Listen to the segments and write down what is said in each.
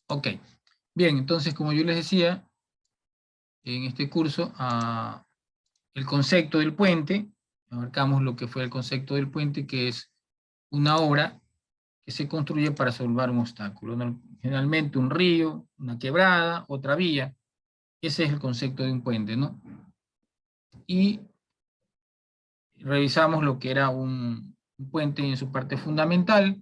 Ok. Bien, entonces, como yo les decía, en este curso, el concepto del puente, abarcamos lo que fue el concepto del puente, que es una obra que se construye para salvar un obstáculo, ¿no? Generalmente un río, una quebrada, otra vía. Ese es el concepto de un puente, ¿no? Y revisamos lo que era un puente en su parte fundamental,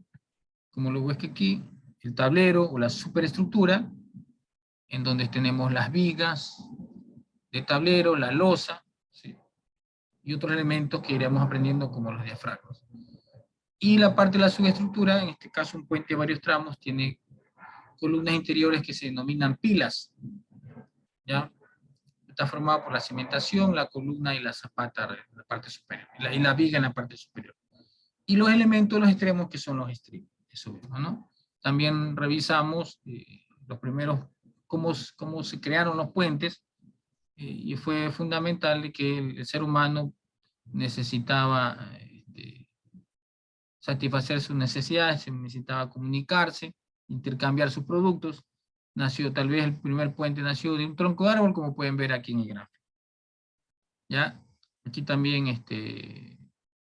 como lo ves que aquí, el tablero o la superestructura, en donde tenemos las vigas de tablero, la losa, ¿sí? Y otros elementos que iremos aprendiendo como los diafragmas. Y la parte de la subestructura, en este caso un puente de varios tramos, tiene columnas interiores que se denominan pilas, ¿ya? Está formado por la cimentación, la columna y la zapata en la parte superior, y la viga en la parte superior. Y los elementos de los extremos que son los estribos, eso mismo, ¿no? También revisamos los primeros, cómo se crearon los puentes, y fue fundamental que el ser humano necesitaba satisfacer sus necesidades, se necesitaba comunicarse, intercambiar sus productos. Nació, tal vez el primer puente nació de un tronco de árbol, como pueden ver aquí en el gráfico. ¿Ya? Aquí también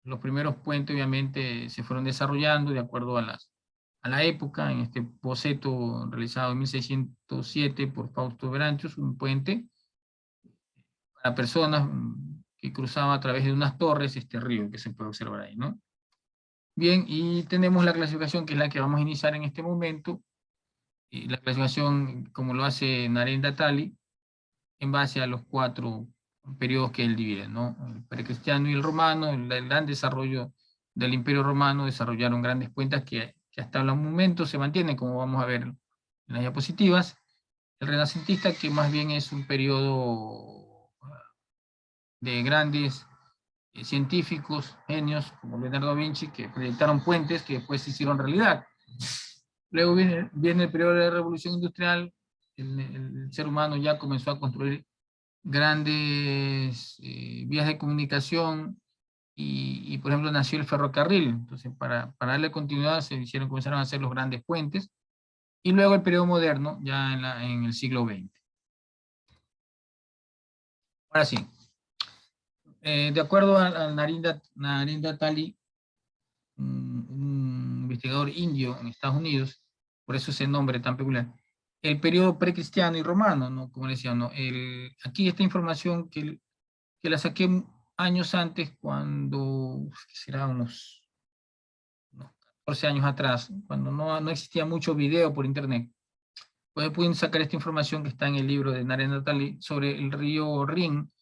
los primeros puentes obviamente se fueron desarrollando de acuerdo a la época. En este boceto realizado en 1607 por Fausto Beranchos, un puente para personas que cruzaban a través de unas torres este río que se puede observar ahí, ¿no? Bien, y tenemos la clasificación que es la que vamos a iniciar en este momento, y la clasificación como lo hace Narendra Tali, en base a los cuatro periodos que él divide, ¿no? El precristiano y el romano, el gran desarrollo del Imperio Romano, desarrollaron grandes puentes que hasta el momento se mantienen, como vamos a ver en las diapositivas. El renacentista, que más bien es un periodo de grandes científicos, genios, como Leonardo da Vinci, que proyectaron puentes que después se hicieron realidad. Luego viene el periodo de la Revolución Industrial, el ser humano ya comenzó a construir grandes vías de comunicación por ejemplo, nació el ferrocarril. Entonces, para darle continuidad, comenzaron a hacer los grandes puentes. Y luego el periodo moderno, ya en el siglo XX. Ahora sí, de acuerdo a Narinda Tali, un investigador indio en Estados Unidos, por eso ese nombre tan peculiar, el periodo precristiano y romano, ¿no? Como decía, ¿no? Aquí esta información que la saqué años antes, cuando, que será unos 14 años atrás, cuando no existía mucho video por internet. Pues pueden sacar esta información que está en el libro de Narendra Tali sobre el río Rin,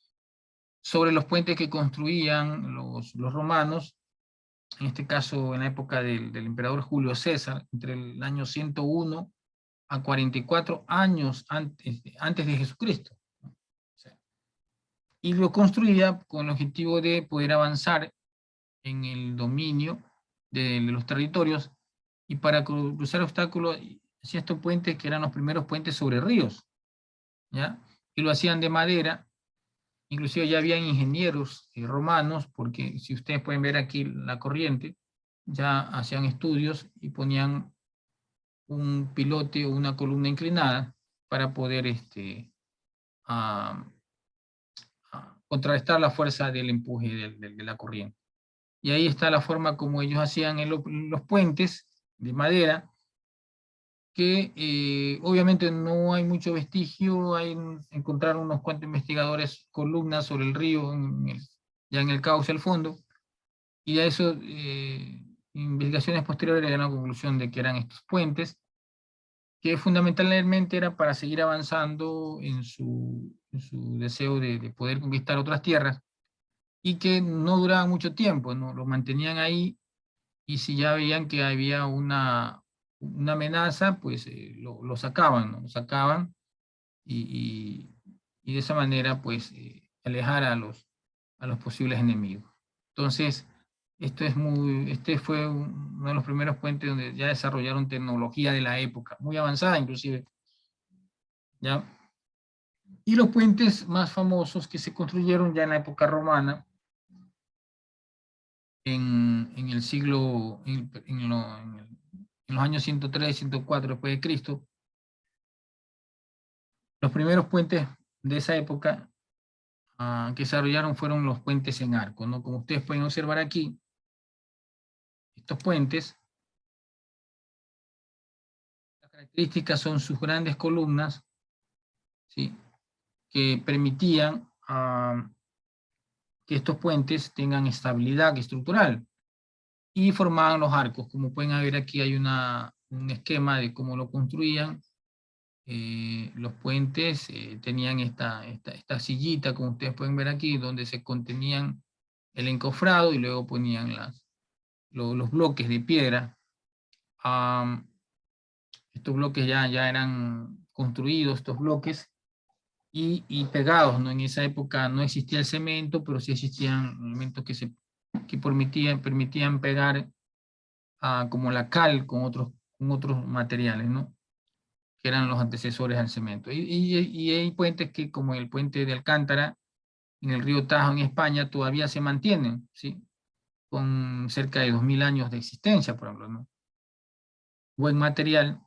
sobre los puentes que construían los romanos, en este caso en la época del emperador Julio César, entre el año 101 a 44 años antes de Jesucristo. ¿No? O sea, y lo construía con el objetivo de poder avanzar en el dominio de los territorios, y para cruzar obstáculos hacía estos puentes que eran los primeros puentes sobre ríos, ¿ya? Y lo hacían de madera. Inclusive ya habían ingenieros romanos, porque si ustedes pueden ver aquí la corriente, ya hacían estudios y ponían un pilote o una columna inclinada para poder a, contrarrestar la fuerza del empuje de la corriente. Y ahí está la forma como ellos hacían los puentes de madera, que obviamente no hay mucho vestigio. Encontraron unos cuantos investigadores columnas sobre el río, ya en el cauce al fondo, y a eso investigaciones posteriores llegaron a la conclusión de que eran estos puentes, que fundamentalmente era para seguir avanzando en su deseo de poder conquistar otras tierras, y que no duraban mucho tiempo, ¿no? Lo mantenían ahí, y si ya veían que había una amenaza, pues lo sacaban, ¿no? Lo sacaban, y, y de esa manera, pues, alejar a los posibles enemigos. Entonces, este fue uno de los primeros puentes donde ya desarrollaron tecnología de la época, muy avanzada inclusive, ¿ya? Y los puentes más famosos que se construyeron ya en la época romana, en el siglo, en los años 103 y 104 después de Cristo, Los primeros puentes de esa época que se desarrollaron fueron los puentes en arco, ¿no? Como ustedes pueden observar aquí, estos puentes, las características son sus grandes columnas, ¿sí? Que permitían que estos puentes tengan estabilidad estructural y formaban los arcos. Como pueden ver aquí hay un esquema de cómo lo construían. Los puentes tenían esta sillita, como ustedes pueden ver aquí, donde se contenían el encofrado y luego ponían los bloques de piedra. Estos bloques ya eran construidos, estos bloques, y pegados, ¿no? En esa época no existía el cemento, pero sí existían elementos que permitían pegar como la cal con otros materiales, ¿no? Que eran los antecesores al cemento. Y hay puentes que, como el puente de Alcántara, en el río Tajo, en España, todavía se mantienen, ¿sí? Con cerca de 2000 años de existencia, por ejemplo, ¿no? Buen material,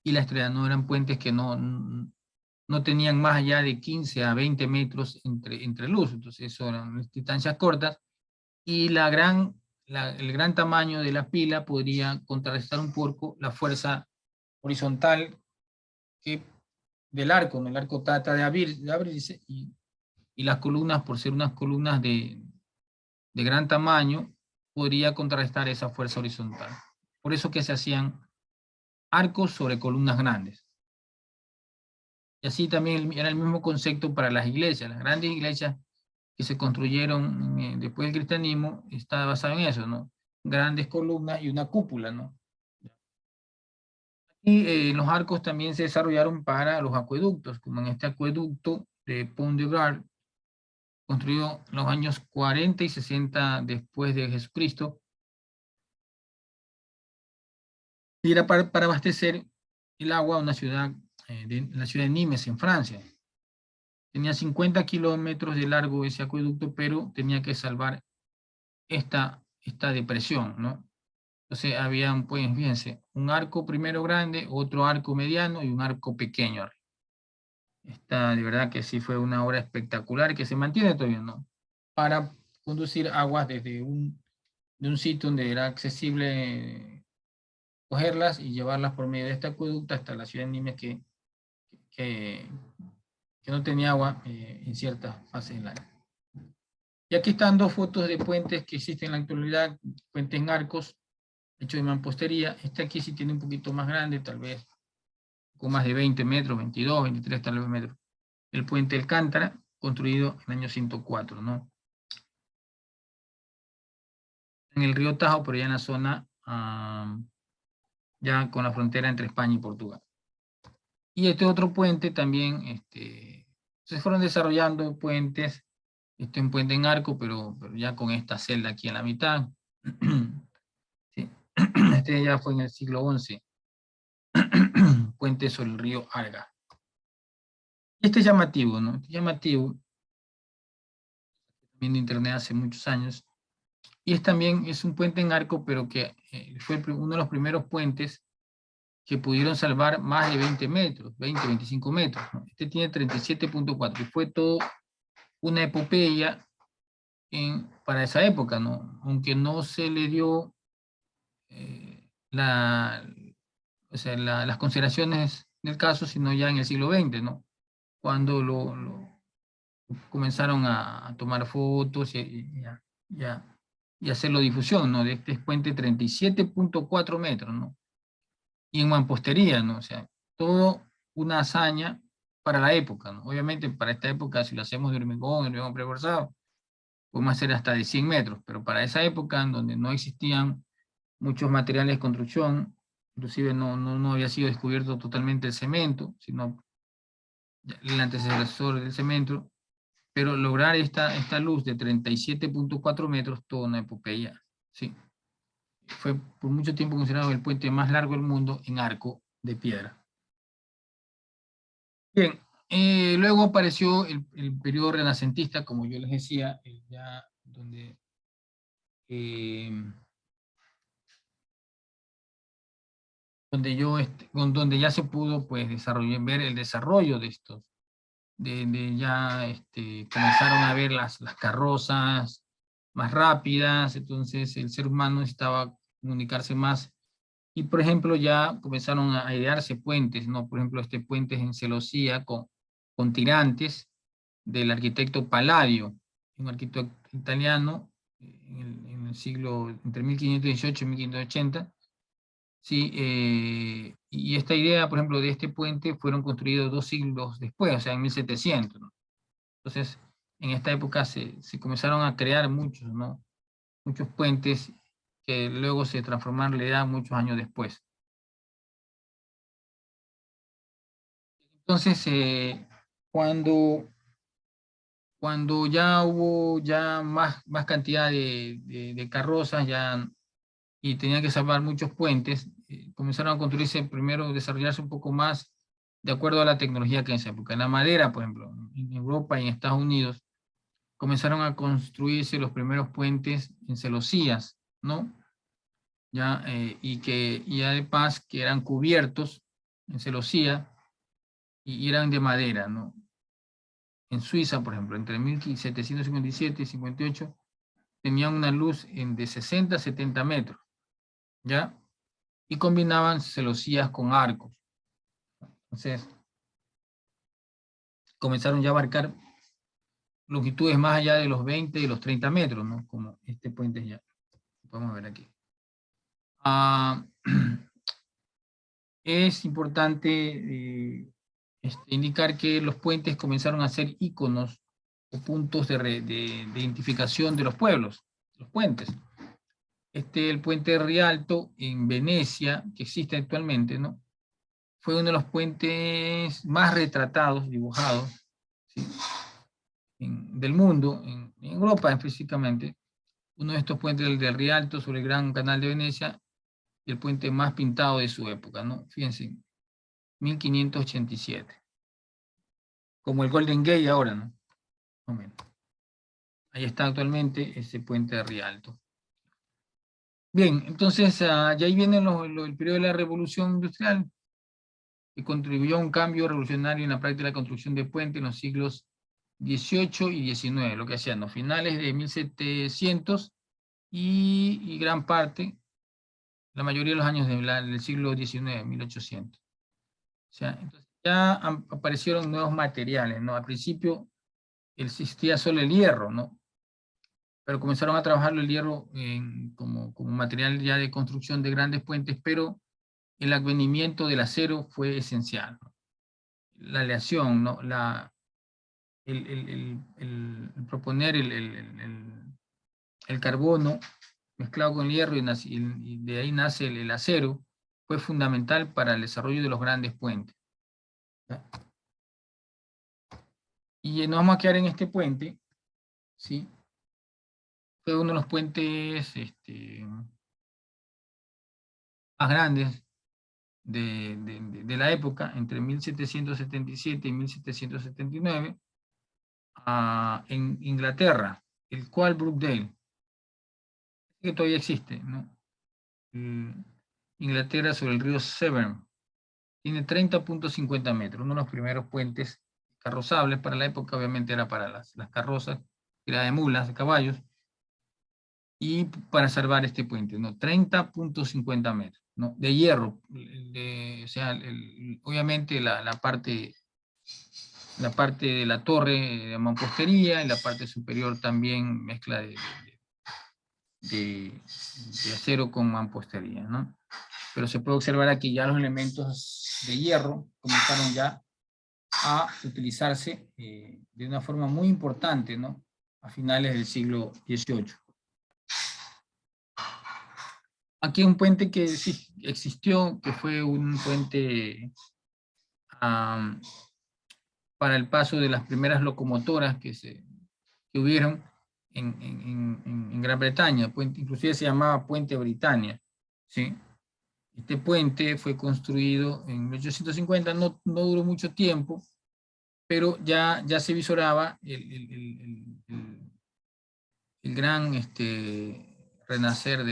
y la estrella no eran puentes que no tenían más allá de 15 a 20 metros entre luz, entonces eso eran distancias cortas, y el gran tamaño de la pila podría contrarrestar un poco la fuerza horizontal del arco, ¿no? El arco trata de abrirse, y las columnas, por ser unas columnas de gran tamaño, podría contrarrestar esa fuerza horizontal. Por eso que se hacían arcos sobre columnas grandes. Y así también era el mismo concepto para las iglesias. Las grandes iglesias que se construyeron después del cristianismo está basado en eso, ¿no? Grandes columnas y una cúpula, ¿no? Y los arcos también se desarrollaron para los acueductos, como en este acueducto de Pont de Gard, construido en los años 40 y 60 después de Jesucristo, y era para abastecer el agua a una ciudad, la ciudad de Nimes, en Francia. Tenía 50 kilómetros de largo ese acueducto, pero tenía que salvar esta depresión, ¿no? Entonces había, pues, fíjense, un arco primero grande, otro arco mediano y un arco pequeño. Esta, de verdad que sí fue una obra espectacular que se mantiene todavía, ¿no? Para conducir aguas desde de un sitio donde era accesible cogerlas y llevarlas por medio de este acueducto hasta la ciudad de Nimes, que, que no tenía agua en ciertas fases del año. Y aquí están dos fotos de puentes que existen en la actualidad, puentes en arcos, hechos de mampostería. Este aquí sí tiene un poquito más grande, tal vez con más de 20 metros, 22, 23 tal vez metros. El puente Alcántara, construido en el año 104, ¿no? En el río Tajo, pero ya en la zona, ya con la frontera entre España y Portugal. Y este otro puente también, se fueron desarrollando puentes, un puente en arco, pero ya con esta celda aquí en la mitad. Sí. Este ya fue en el siglo XI. Puente sobre el río Arga. Este es llamativo, ¿no? Este es llamativo, viendo internet hace muchos años, y también es un puente en arco, pero que fue uno de los primeros puentes que pudieron salvar más de 20 metros, 20, 25 metros, ¿no? Este tiene 37.4, y fue todo una epopeya para esa época, ¿no? Aunque no se le dio las consideraciones del caso, sino ya en el siglo XX, ¿no? Cuando comenzaron a tomar fotos y hacerlo difusión, ¿no? De este puente 37.4 metros, ¿no? Y en mampostería, ¿no? O sea, todo una hazaña para la época, ¿no? Obviamente para esta época, si lo hacemos de hormigón preforzado, podemos hacer hasta de 100 metros, pero para esa época en donde no existían muchos materiales de construcción, inclusive no había sido descubierto totalmente el cemento, sino el antecesor del cemento, pero lograr esta luz de 37.4 metros, toda una epopeya, ¿sí? Fue por mucho tiempo considerado el puente más largo del mundo en arco de piedra. Bien, luego apareció el periodo renacentista, como yo les decía, ya donde donde ya se pudo pues ver el desarrollo de estos, ya comenzaron a ver las carrozas más rápidas, entonces el ser humano necesitaba comunicarse más, y por ejemplo ya comenzaron a idearse puentes, ¿no? Por ejemplo este puente en Celosía con tirantes del arquitecto Palladio, un arquitecto italiano en el siglo entre 1518 y 1580. Sí, y esta idea, por ejemplo, de este puente fueron construidos 2 siglos después, o sea, en 1700, ¿no? Entonces, en esta época se comenzaron a crear muchos, ¿no? Muchos puentes que luego se transformaron en realidad muchos años después. Entonces, cuando ya hubo más cantidad de carrozas y tenía que salvar muchos puentes, comenzaron a construirse primero, desarrollarse un poco más de acuerdo a la tecnología que en esa época. En la madera, por ejemplo, en Europa y en Estados Unidos, comenzaron a construirse los primeros puentes en celosías, ¿no? Ya, y ya de paz que eran cubiertos en celosía y eran de madera, ¿no? En Suiza, por ejemplo, entre 1757 y 58, tenían una luz de 60 a 70 metros, ¿ya? Y combinaban celosías con arcos. Entonces, comenzaron ya a abarcar longitudes más allá de los 20 y los 30 metros, ¿no? Como este puente ya. Podemos ver aquí. Es importante indicar que los puentes comenzaron a ser íconos o puntos de identificación de los pueblos, los puentes. El puente de Rialto en Venecia, que existe actualmente, ¿no? Fue uno de los puentes más retratados, dibujados, ¿sí? Del mundo, en Europa específicamente. Uno de estos puentes, el de Rialto sobre el Gran Canal de Venecia, y el puente más pintado de su época, ¿no? Fíjense, 1587. Como el Golden Gate ahora, ¿no? Momento. Ahí está actualmente ese puente de Rialto. Bien, entonces, ya ahí viene el periodo de la Revolución Industrial, que contribuyó a un cambio revolucionario en la práctica de la construcción de puentes en los siglos XVIII y XIX, lo que hacían los finales de 1700 y gran parte, la mayoría de los años del siglo XIX, 1800. O sea, entonces ya aparecieron nuevos materiales, ¿no? Al principio existía solo el hierro, ¿no? Pero comenzaron a trabajarlo el hierro como material ya de construcción de grandes puentes, pero el advenimiento del acero fue esencial, ¿no? La aleación, ¿no? El proponer el carbono mezclado con el hierro y de ahí nace el acero, fue fundamental para el desarrollo de los grandes puentes, ¿ya? Y nos vamos a quedar en este puente, ¿sí? Fue uno de los puentes más grandes de la época, entre 1777 y 1779, en Inglaterra, el cual Brookdale, que todavía existe, ¿no? Inglaterra sobre el río Severn, tiene 30.50 metros, uno de los primeros puentes carrozables para la época, obviamente era para las carrozas, era de mulas, de caballos, y para salvar este puente, ¿no? 30.50 metros, ¿no? De hierro, o sea, obviamente la parte de la torre de mampostería, y la parte superior también mezcla de acero con mampostería, ¿no? Pero se puede observar aquí ya los elementos de hierro comenzaron ya a utilizarse de una forma muy importante, ¿no? A finales del siglo XVIII. Aquí un puente que sí existió, que fue un puente para el paso de las primeras locomotoras que hubieron en Gran Bretaña. Inclusive se llamaba Puente Britannia, ¿sí? Este puente fue construido en 1850, no duró mucho tiempo, pero ya se visoraba el gran renacer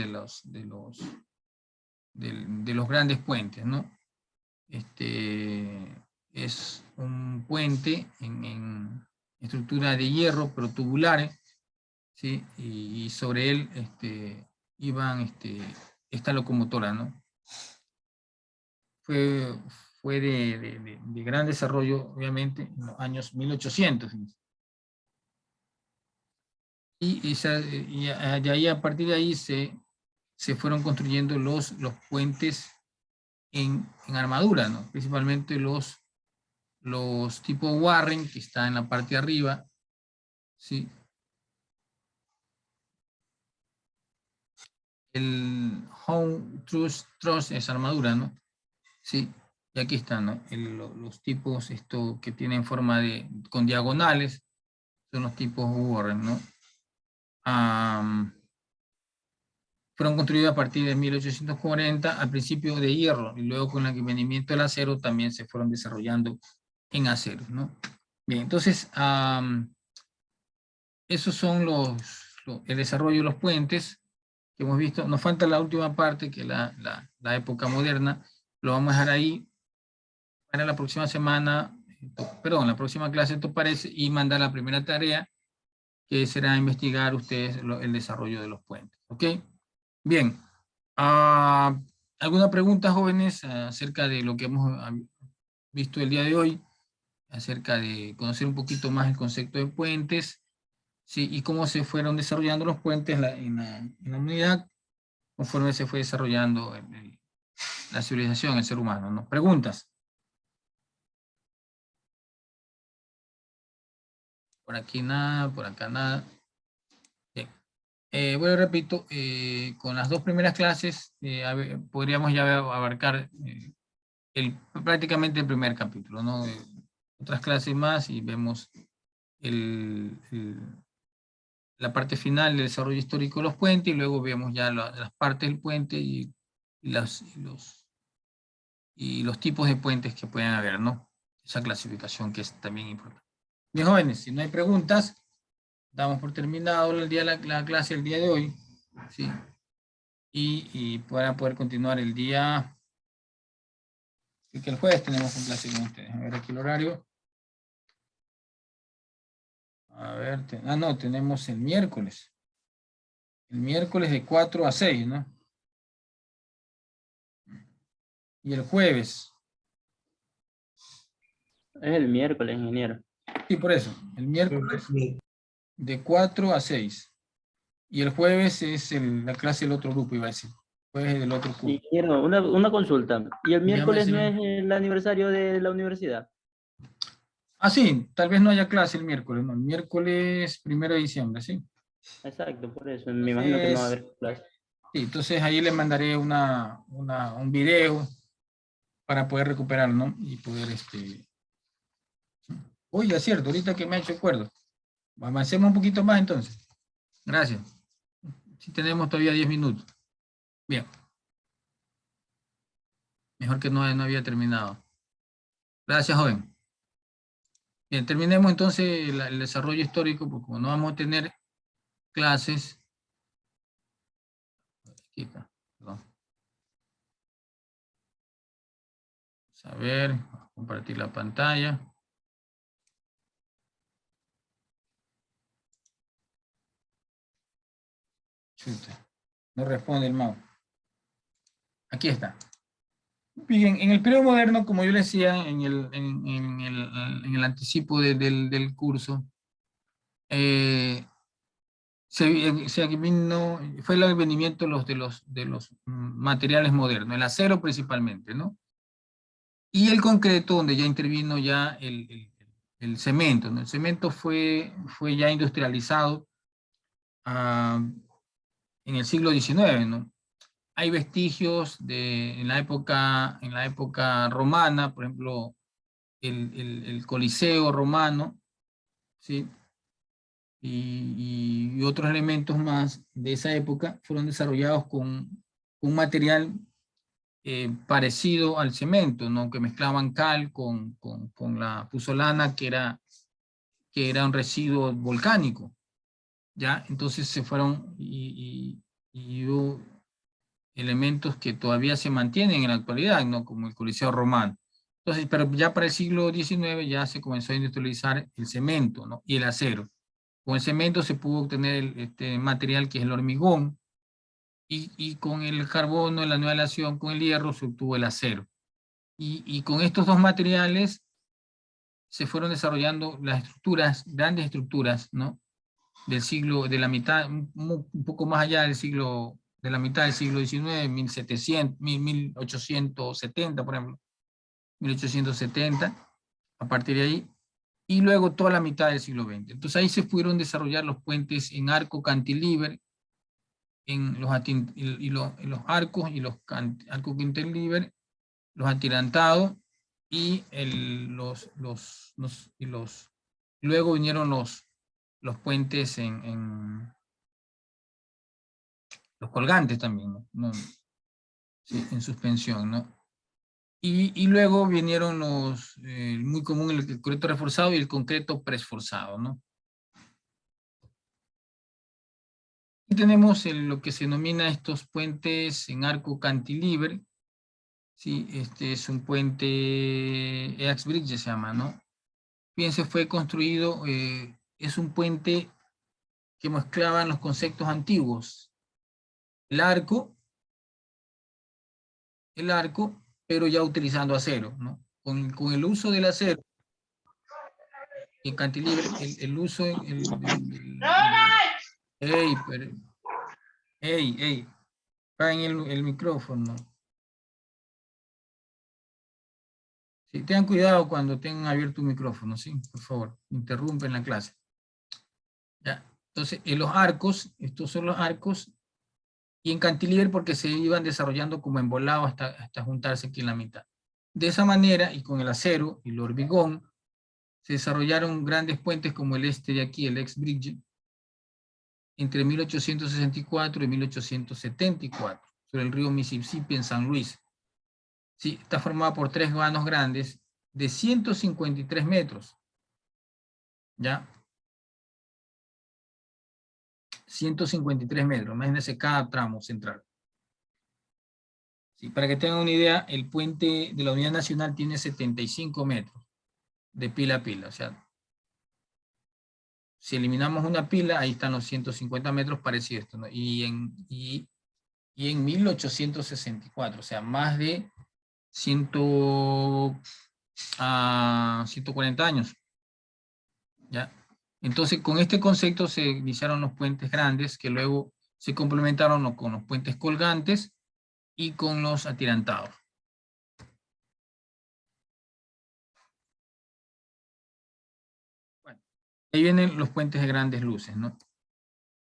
de los grandes puentes, ¿no? Es un puente en estructura de hierro, pero tubulares, ¿sí? Y sobre él iban esta locomotora, ¿no? Fue de gran desarrollo, obviamente, en los años 1800. Y ahí, a partir de ahí se fueron construyendo los puentes en armadura, ¿no? Principalmente los tipo Warren, que está en la parte de arriba, ¿sí? El Home Truss es armadura, ¿no? Sí, y aquí están, ¿no? Los tipos que tienen forma con diagonales, son los tipos Warren, ¿no? Fueron construidos a partir de 1840, al principio de hierro, y luego con el advenimiento del acero también se fueron desarrollando en acero, ¿no? Bien, entonces, esos son el desarrollo de los puentes que hemos visto. Nos falta la última parte, que es la época moderna. Lo vamos a dejar ahí para la próxima semana, perdón, la próxima clase, ¿te parece? Y mandar la primera tarea, que será investigar ustedes el desarrollo de los puentes. ¿Ok? Bien. ¿Alguna pregunta, jóvenes, acerca de lo que hemos visto el día de hoy? Acerca de conocer un poquito más el concepto de puentes, ¿sí? Y cómo se fueron desarrollando los puentes en la humanidad conforme se fue desarrollando la civilización, el ser humano, ¿no? ¿Preguntas? Por aquí nada, por acá nada. Bien. Bueno, repito, con las dos primeras clases podríamos ya abarcar prácticamente el primer capítulo, ¿no? Otras clases más y vemos la parte final del desarrollo histórico de los puentes, y luego vemos ya las partes del puente y los tipos de puentes que pueden haber, ¿no? Esa clasificación que es también importante. Bien, jóvenes, si no hay preguntas, damos por terminado la clase el día de hoy, ¿sí? Y para poder continuar el día, que el jueves tenemos un clase con ustedes. A ver aquí el horario. A ver, no, tenemos el miércoles. El miércoles de 4 a 6, ¿no? Y el jueves. Es el miércoles, ingeniero. Sí, por eso. El miércoles de 4 a 6. Y el jueves es la clase del otro grupo, iba a decir. Jueves del otro curso. Ingeniero, una consulta. ¿Y el miércoles no Llámese. es el aniversario de la universidad? Sí, tal vez no haya clase el miércoles, no. El miércoles 1 de diciembre, sí. Exacto, por eso. Me imagino que no va a haber clase. Sí, entonces ahí le mandaré un video para poder recuperarlo, ¿no? Y poder, Oye, es cierto, ahorita que me ha hecho acuerdo. Avancemos un poquito más entonces. Gracias. Sí tenemos todavía 10 minutos. Bien. Mejor que no había terminado. Gracias, joven. Bien, terminemos entonces el desarrollo histórico, porque como no vamos a tener clases. Aquí está, perdón. Vamos a ver, compartir la pantalla. Chuta, no responde el mouse. Aquí está. Bien, en el periodo moderno, como yo le decía en el anticipo del curso, fue el advenimiento de los materiales modernos, el acero principalmente, ¿no? Y el concreto, donde ya intervino ya el cemento, ¿no? El cemento fue ya industrializado en el siglo XIX, ¿no? Hay vestigios en la época romana, por ejemplo, el Coliseo romano, ¿sí? Y otros elementos más de esa época fueron desarrollados con un material parecido al cemento, ¿no? Que mezclaban cal con la puzzolana, que era un residuo volcánico, ¿ya? Entonces se fueron y elementos que todavía se mantienen en la actualidad, ¿no? Como el Coliseo Romano. Entonces, pero ya para el siglo XIX ya se comenzó a industrializar el cemento, ¿no? Y el acero. Con el cemento se pudo obtener este material que es el hormigón, y con el carbono, la nueva aleación, con el hierro, se obtuvo el acero. Y con estos dos materiales se fueron desarrollando las estructuras, grandes estructuras, ¿no? Del siglo, de la mitad, un poco más allá del siglo, de la mitad del siglo XIX, 1700, 1870, por ejemplo, 1870, a partir de ahí, y luego toda la mitad del siglo XX. Entonces ahí se pudieron desarrollar los puentes en arco cantilever, en los, en los arcos y los arcos cantilever, los atirantados y luego vinieron los puentes en los colgantes también, ¿no? Sí, en suspensión, ¿no? Y luego vinieron los, muy común el concreto reforzado y el concreto preesforzado, ¿no? Y tenemos lo que se denomina estos puentes en arco cantilever. Sí, este es un puente, Eax Bridge se llama, ¿no? Fíjense, fue construido, es un puente que mezclaban los conceptos antiguos. El arco, pero ya utilizando acero, ¿no? Con el uso del acero, el cantilever, el uso, apaguen el micrófono. Sí, tengan cuidado cuando tengan abierto un micrófono, ¿sí? Por favor, interrumpen la clase. Ya. Entonces, en los arcos, estos son los arcos, y en cantilever porque se iban desarrollando como embolados hasta juntarse aquí en la mitad. De esa manera, y con el acero y el hormigón, se desarrollaron grandes puentes como el este de aquí, el Ex Bridge, entre 1864 y 1874, sobre el río Mississippi en San Luis. Sí, está formada por 3 vanos grandes de 153 metros. ¿Ya? 153 metros, imagínense cada tramo central. Sí, para que tengan una idea, el puente de la Unidad Nacional tiene 75 metros de pila a pila. O sea, si eliminamos una pila, ahí están los 150 metros parecidos, ¿no? Y en 1864, o sea, más de 140 años. ¿Ya? Entonces, con este concepto se iniciaron los puentes grandes, que luego se complementaron con los puentes colgantes y con los atirantados. Bueno, ahí vienen los puentes de grandes luces, ¿no?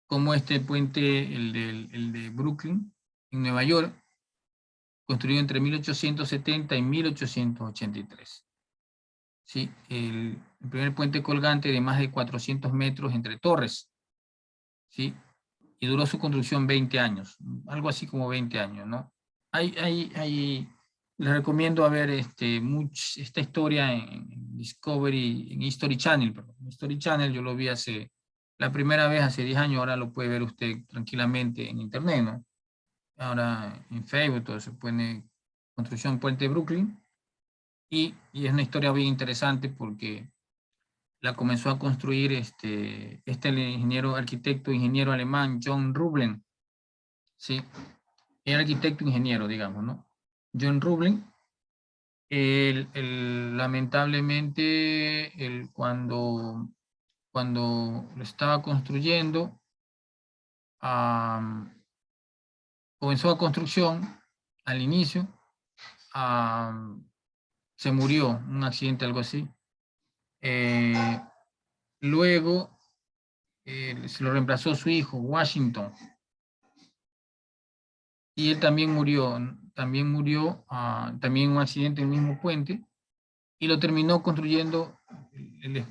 Como este puente, el de Brooklyn, en Nueva York, construido entre 1870 y 1883. ¿Sí? El primer puente colgante de más de 400 metros entre torres. ¿Sí? Y duró su construcción 20 años, algo así como 20 años, ¿no? Les recomiendo a ver esta historia en Discovery, en History Channel, perdón. History Channel yo lo vi la primera vez hace 10 años, ahora lo puede ver usted tranquilamente en internet, ¿no? Ahora en Facebook todo se pone construcción Puente Brooklyn, y es una historia bien interesante porque la comenzó a construir el ingeniero alemán John Rublen, ¿sí? Era arquitecto ingeniero, digamos, ¿no? John Rublen, lamentablemente, cuando lo estaba construyendo, comenzó la construcción, al inicio, se murió, un accidente, algo así. Luego, se lo reemplazó su hijo, Washington, y él también murió también en un accidente en el mismo puente, y lo terminó construyendo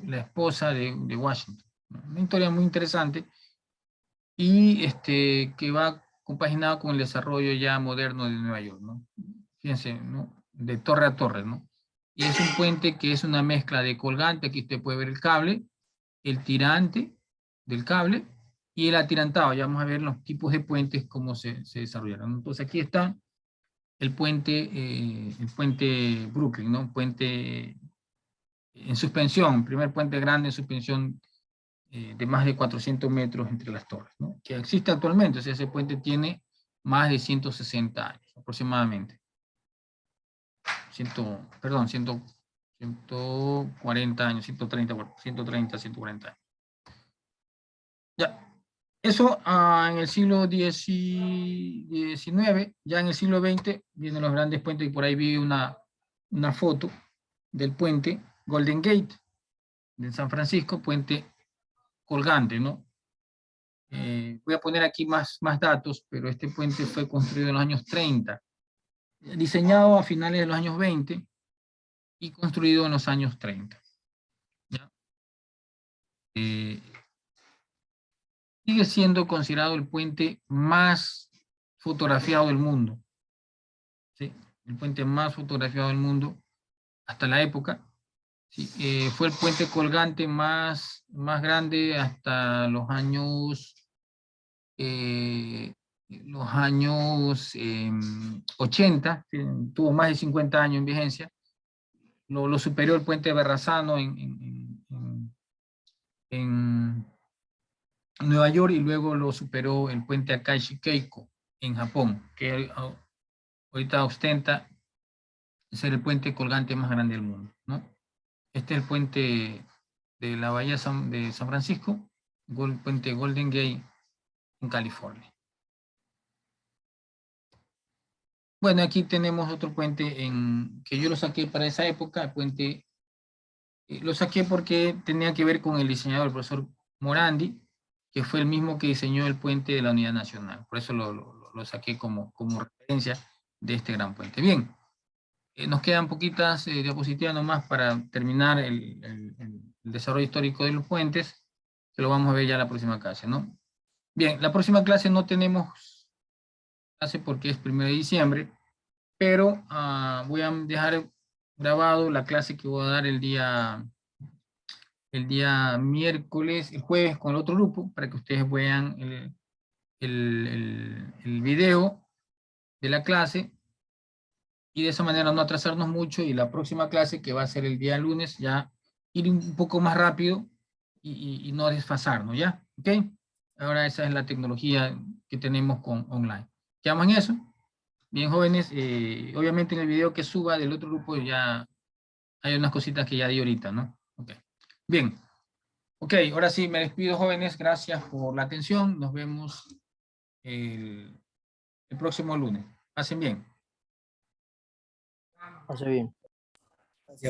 la esposa de Washington. Una historia muy interesante, y que va compaginado con el desarrollo ya moderno de Nueva York, ¿no? Fíjense, ¿no? De torre a torre, ¿no? Y es un puente que es una mezcla de colgante, aquí usted puede ver el cable, el tirante del cable y el atirantado. Ya vamos a ver los tipos de puentes, cómo se desarrollaron. Entonces aquí está el puente Brooklyn, ¿no? Puente en suspensión, primer puente grande en suspensión de más de 400 metros entre las torres, ¿no? Que existe actualmente. O sea, ese puente tiene más de 160 años aproximadamente. 140 años, 130, 140 años. Ya. Eso en el siglo XIX, ya en el siglo XX, vienen los grandes puentes, y por ahí vi una foto del puente Golden Gate de San Francisco, puente colgante, ¿no? Voy a poner aquí más datos, pero este puente fue construido en los años 30, diseñado a finales de los años 20 y construido en los años 30. ¿Ya? Sigue siendo considerado el puente más fotografiado del mundo. ¿Sí? El puente más fotografiado del mundo hasta la época. Sí, fue el puente colgante más grande hasta los años 80, tuvo más de 50 años en vigencia. Lo superó el puente Verrazano en Nueva York, y luego lo superó el puente Akashi Keiko en Japón, que ahorita ostenta ser el puente colgante más grande del mundo, ¿no? Este es el puente de la bahía de San Francisco, el puente Golden Gate en California. Bueno, aquí tenemos otro puente que yo lo saqué para esa época. El puente lo saqué porque tenía que ver con el diseñador, el profesor Morandi, que fue el mismo que diseñó el puente de la Unidad Nacional. Por eso lo saqué como referencia de este gran puente. Bien, nos quedan poquitas diapositivas nomás para terminar el desarrollo histórico de los puentes, que lo vamos a ver ya la próxima clase, ¿no? Bien, la próxima clase no tenemos clase porque es 1 de diciembre, pero voy a dejar grabado la clase que voy a dar el día miércoles, el jueves, con el otro grupo, para que ustedes vean el video de la clase, y de esa manera no atrasarnos mucho, y la próxima clase, que va a ser el día lunes, ya ir un poco más rápido y no desfasarnos, ¿ya? ¿Ok? Ahora esa es la tecnología que tenemos con online. ¿Quedamos en eso? Bien, jóvenes, obviamente en el video que suba del otro grupo ya hay unas cositas que ya di ahorita, ¿no? Ok. Bien. Ok, ahora sí, me despido, jóvenes. Gracias por la atención. Nos vemos el próximo lunes. Pasen bien. Hace bien.